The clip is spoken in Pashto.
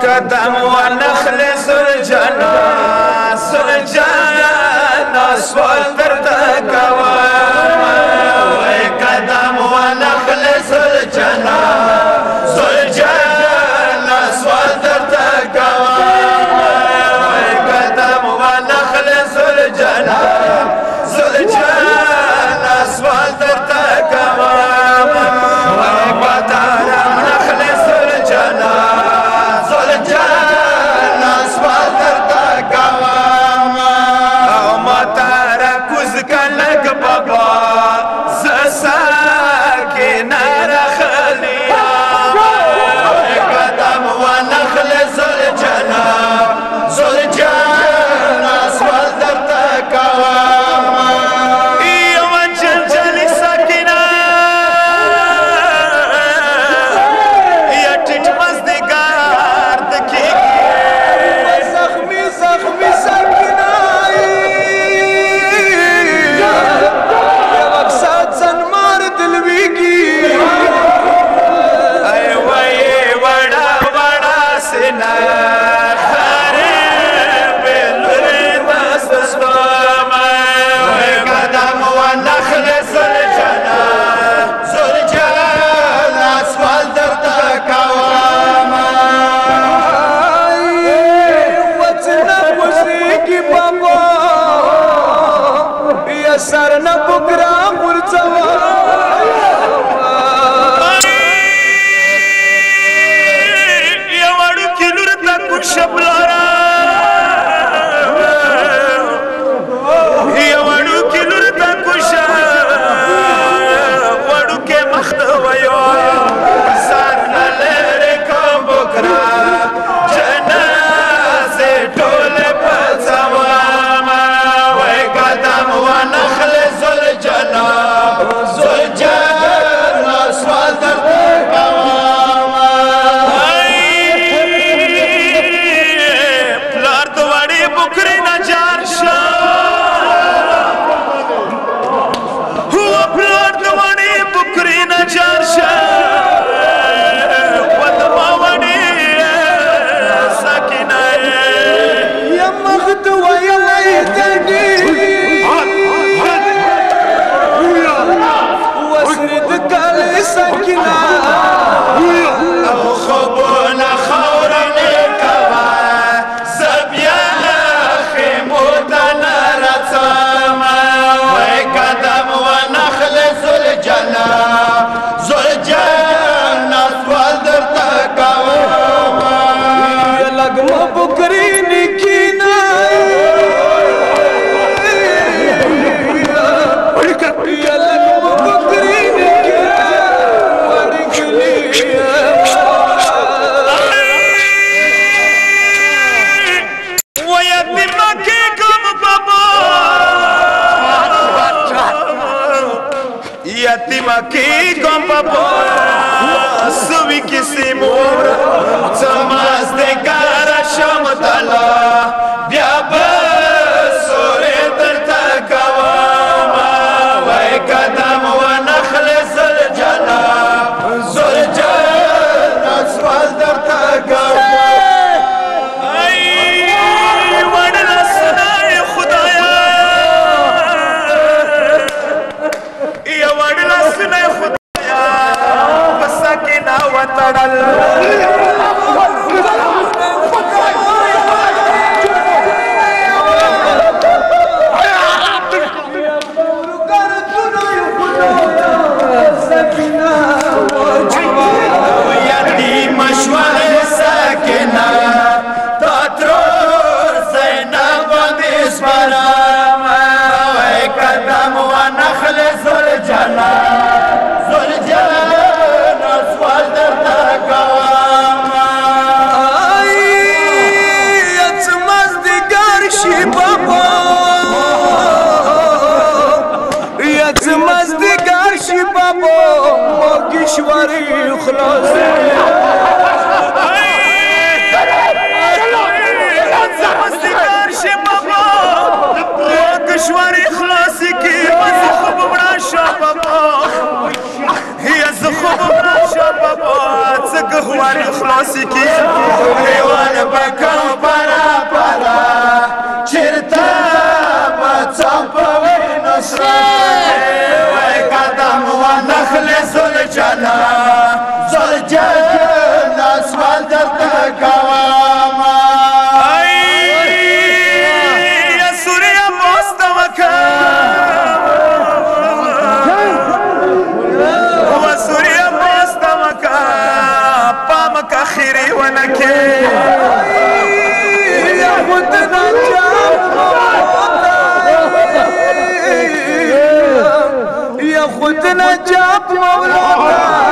قدم ونخل سرجنا سرجنا سوال ترتكوا قدم ونخل سرجنا سرجنا سوال ترتكوا قدم ونخل سرجنا سرجنا سوال ترتكوا सरना बुकरा मुरचवा एवढू किलूर तक शबलारा एवढू किलूर तक वडू के मखवयो सरना लेरे को बुकरा जना से ढोले पचवा قدم ونخل زلجنا زلجنا سوال خلاصی کی حیوان بکم برا برا چرتا بچاپوی نسرت وی قدم و نخل زلجنا زلجنا اسوال درد کواما یا سوریا مستمکا و سوریا مستمکا پامکا خیری ونکی یا خودنا جاب مولانا